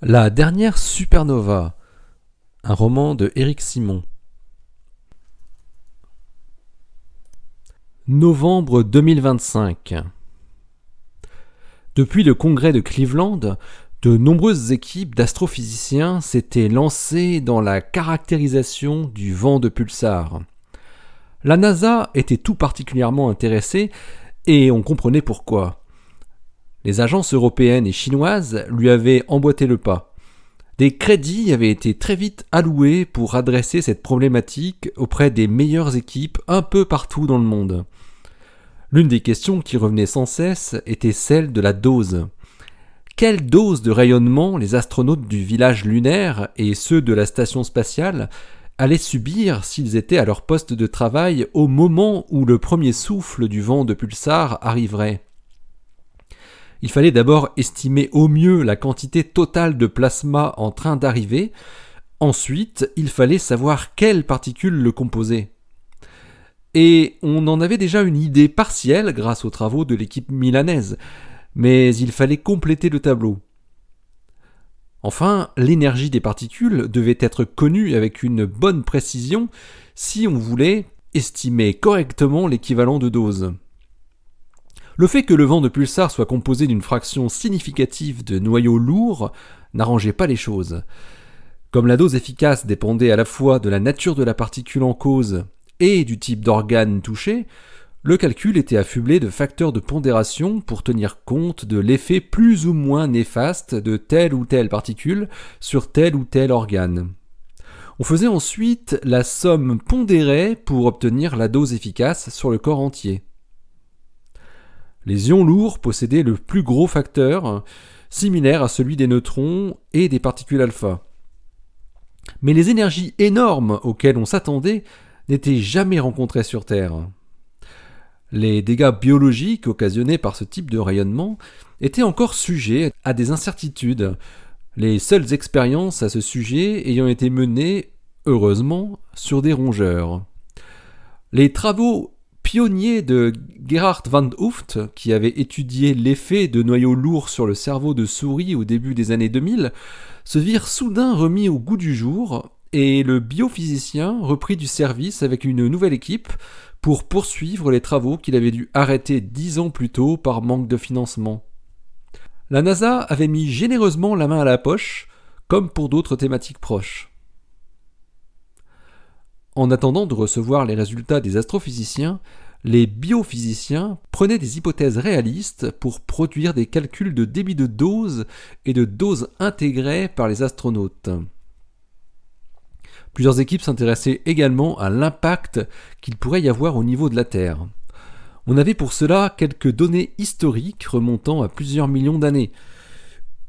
La dernière supernova, un roman de Éric Simon. Novembre 2025. Depuis le congrès de Cleveland, de nombreuses équipes d'astrophysiciens s'étaient lancées dans la caractérisation du vent de pulsar. La NASA était tout particulièrement intéressée et on comprenait pourquoi. Les agences européennes et chinoises lui avaient emboîté le pas. Des crédits avaient été très vite alloués pour adresser cette problématique auprès des meilleures équipes un peu partout dans le monde. L'une des questions qui revenait sans cesse était celle de la dose. Quelle dose de rayonnement les astronautes du village lunaire et ceux de la station spatiale allaient subir s'ils étaient à leur poste de travail au moment où le premier souffle du vent de pulsar arriverait ? Il fallait d'abord estimer au mieux la quantité totale de plasma en train d'arriver. Ensuite, il fallait savoir quelles particules le composaient. Et on en avait déjà une idée partielle grâce aux travaux de l'équipe milanaise, mais il fallait compléter le tableau. Enfin, l'énergie des particules devait être connue avec une bonne précision si on voulait estimer correctement l'équivalent de dose. Le fait que le vent de pulsar soit composé d'une fraction significative de noyaux lourds n'arrangeait pas les choses. Comme la dose efficace dépendait à la fois de la nature de la particule en cause et du type d'organe touché, le calcul était affublé de facteurs de pondération pour tenir compte de l'effet plus ou moins néfaste de telle ou telle particule sur tel ou tel organe. On faisait ensuite la somme pondérée pour obtenir la dose efficace sur le corps entier. Les ions lourds possédaient le plus gros facteur, similaire à celui des neutrons et des particules alpha. Mais les énergies énormes auxquelles on s'attendait n'étaient jamais rencontrées sur Terre. Les dégâts biologiques occasionnés par ce type de rayonnement étaient encore sujets à des incertitudes, les seules expériences à ce sujet ayant été menées, heureusement, sur des rongeurs. Les travaux pionnier de Gerhard van 't Hooft, qui avait étudié l'effet de noyaux lourds sur le cerveau de souris au début des années 2000, se virent soudain remis au goût du jour et le biophysicien reprit du service avec une nouvelle équipe pour poursuivre les travaux qu'il avait dû arrêter 10 ans plus tôt par manque de financement. La NASA avait mis généreusement la main à la poche, comme pour d'autres thématiques proches. En attendant de recevoir les résultats des astrophysiciens, les biophysiciens prenaient des hypothèses réalistes pour produire des calculs de débit de dose et de dose intégrée par les astronautes. Plusieurs équipes s'intéressaient également à l'impact qu'il pourrait y avoir au niveau de la Terre. On avait pour cela quelques données historiques remontant à plusieurs millions d'années.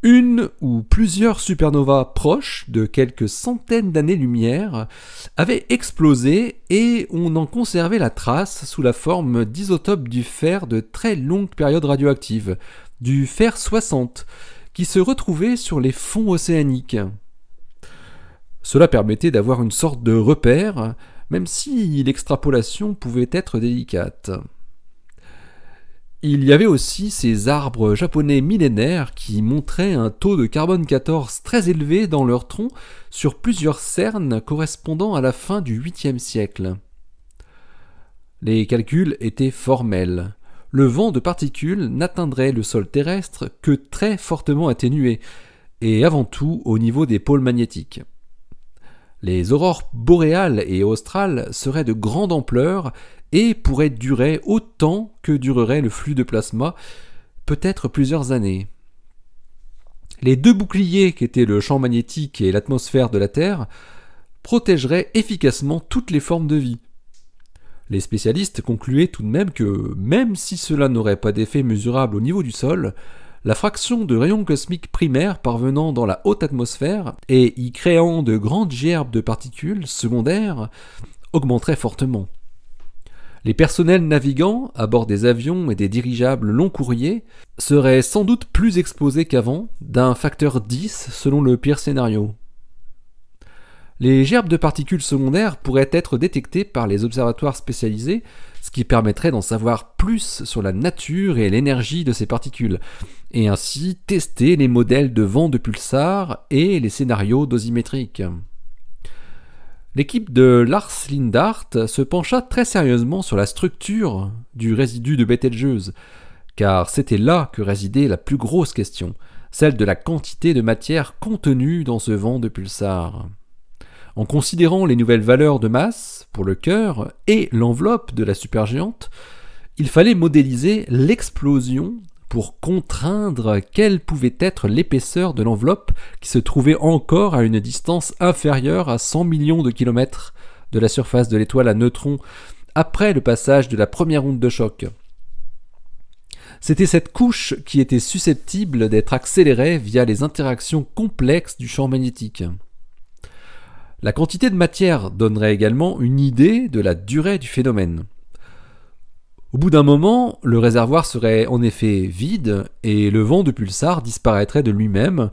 Une ou plusieurs supernovas proches de quelques centaines d'années-lumière avaient explosé et on en conservait la trace sous la forme d'isotopes du fer de très longue période radioactive, du fer 60, qui se retrouvait sur les fonds océaniques. Cela permettait d'avoir une sorte de repère, même si l'extrapolation pouvait être délicate. Il y avait aussi ces arbres japonais millénaires qui montraient un taux de carbone 14 très élevé dans leur tronc sur plusieurs cernes correspondant à la fin du 8e siècle. Les calculs étaient formels. Le vent de particules n'atteindrait le sol terrestre que très fortement atténué, et avant tout au niveau des pôles magnétiques. Les aurores boréales et australes seraient de grande ampleur et pourrait durer autant que durerait le flux de plasma, peut-être plusieurs années. Les deux boucliers qu'étaient le champ magnétique et l'atmosphère de la Terre protégeraient efficacement toutes les formes de vie. Les spécialistes concluaient tout de même que, même si cela n'aurait pas d'effet mesurable au niveau du sol, la fraction de rayons cosmiques primaires parvenant dans la haute atmosphère et y créant de grandes gerbes de particules secondaires augmenterait fortement. Les personnels navigants, à bord des avions et des dirigeables long courriers, seraient sans doute plus exposés qu'avant, d'un facteur 10 selon le pire scénario. Les gerbes de particules secondaires pourraient être détectées par les observatoires spécialisés ce qui permettrait d'en savoir plus sur la nature et l'énergie de ces particules, et ainsi tester les modèles de vent de pulsar et les scénarios dosimétriques. L'équipe de Lars Lindart se pencha très sérieusement sur la structure du résidu de Betelgeuse, car c'était là que résidait la plus grosse question, celle de la quantité de matière contenue dans ce vent de pulsar. En considérant les nouvelles valeurs de masse pour le cœur et l'enveloppe de la supergéante, il fallait modéliser l'explosion pour contraindre quelle pouvait être l'épaisseur de l'enveloppe qui se trouvait encore à une distance inférieure à 100 millions de kilomètres de la surface de l'étoile à neutrons après le passage de la première onde de choc. C'était cette couche qui était susceptible d'être accélérée via les interactions complexes du champ magnétique. La quantité de matière donnerait également une idée de la durée du phénomène. Au bout d'un moment, le réservoir serait en effet vide et le vent de pulsar disparaîtrait de lui-même,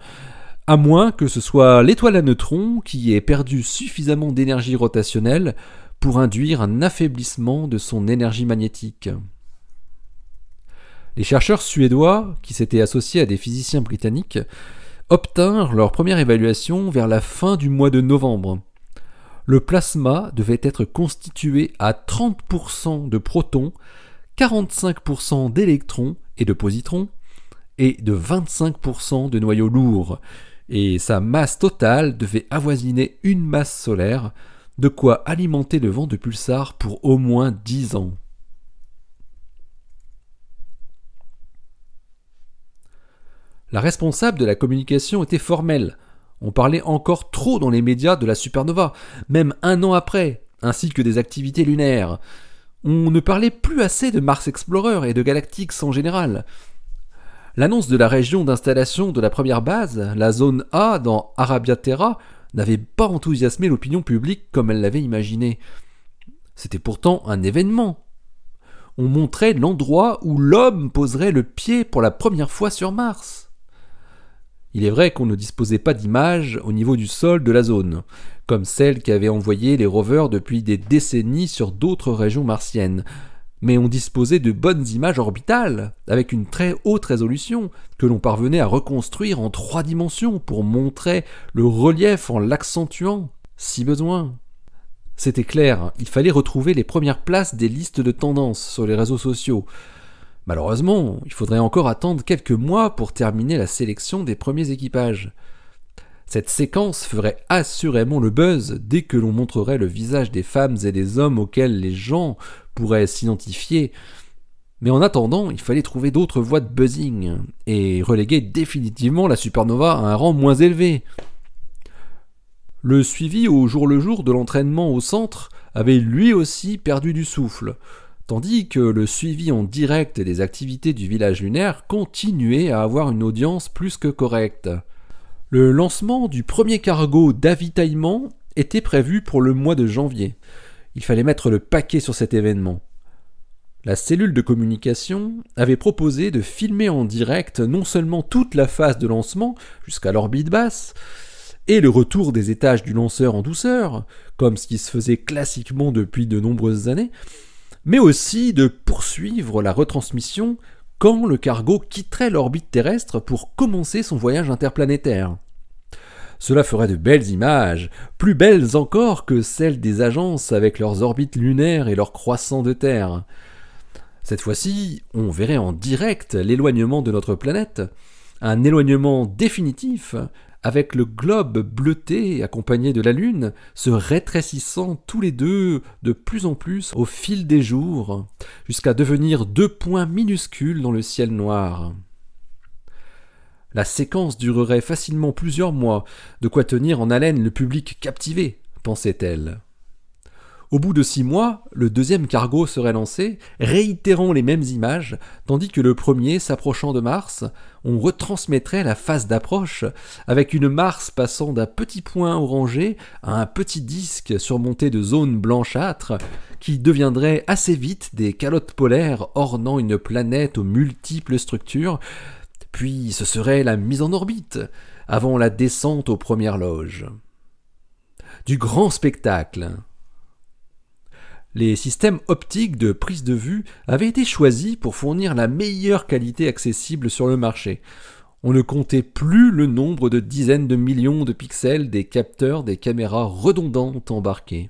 à moins que ce soit l'étoile à neutrons qui ait perdu suffisamment d'énergie rotationnelle pour induire un affaiblissement de son énergie magnétique. Les chercheurs suédois, qui s'étaient associés à des physiciens britanniques, obtinrent leur première évaluation vers la fin du mois de novembre. Le plasma devait être constitué à 30% de protons, 45% d'électrons et de positrons, et de 25% de noyaux lourds, et sa masse totale devait avoisiner une masse solaire, de quoi alimenter le vent de pulsar pour au moins 10 ans. La responsable de la communication était formelle. On parlait encore trop dans les médias de la supernova, même un an après, ainsi que des activités lunaires. On ne parlait plus assez de Mars Explorer et de Galactix en général. L'annonce de la région d'installation de la première base, la zone A dans Arabia Terra, n'avait pas enthousiasmé l'opinion publique comme elle l'avait imaginé. C'était pourtant un événement. On montrait l'endroit où l'homme poserait le pied pour la première fois sur Mars. Il est vrai qu'on ne disposait pas d'images au niveau du sol de la zone, comme celles qu'avaient envoyées les rovers depuis des décennies sur d'autres régions martiennes, mais on disposait de bonnes images orbitales, avec une très haute résolution, que l'on parvenait à reconstruire en 3 dimensions pour montrer le relief en l'accentuant, si besoin. C'était clair, il fallait retrouver les premières places des listes de tendances sur les réseaux sociaux. Malheureusement, il faudrait encore attendre quelques mois pour terminer la sélection des premiers équipages. Cette séquence ferait assurément le buzz dès que l'on montrerait le visage des femmes et des hommes auxquels les gens pourraient s'identifier. Mais en attendant, il fallait trouver d'autres voies de buzzing et reléguer définitivement la supernova à un rang moins élevé. Le suivi au jour le jour de l'entraînement au centre avait lui aussi perdu du souffle, tandis que le suivi en direct des activités du village lunaire continuait à avoir une audience plus que correcte. Le lancement du premier cargo d'avitaillement était prévu pour le mois de janvier. Il fallait mettre le paquet sur cet événement. La cellule de communication avait proposé de filmer en direct non seulement toute la phase de lancement jusqu'à l'orbite basse, et le retour des étages du lanceur en douceur, comme ce qui se faisait classiquement depuis de nombreuses années, mais aussi de poursuivre la retransmission quand le cargo quitterait l'orbite terrestre pour commencer son voyage interplanétaire. Cela ferait de belles images, plus belles encore que celles des agences avec leurs orbites lunaires et leurs croissants de Terre. Cette fois-ci, on verrait en direct l'éloignement de notre planète, un éloignement définitif, avec le globe bleuté accompagné de la Lune, se rétrécissant tous les deux de plus en plus au fil des jours, jusqu'à devenir 2 points minuscules dans le ciel noir. La séquence durerait facilement plusieurs mois, de quoi tenir en haleine le public captivé, pensait-elle. Au bout de 6 mois, le deuxième cargo serait lancé, réitérant les mêmes images, tandis que le premier, s'approchant de Mars, on retransmettrait la phase d'approche, avec une Mars passant d'un petit point orangé à un petit disque surmonté de zones blanchâtres, qui deviendraient assez vite des calottes polaires ornant une planète aux multiples structures, puis ce serait la mise en orbite, avant la descente aux premières loges. Du grand spectacle. Les systèmes optiques de prise de vue avaient été choisis pour fournir la meilleure qualité accessible sur le marché. On ne comptait plus le nombre de dizaines de millions de pixels des capteurs des caméras redondantes embarquées.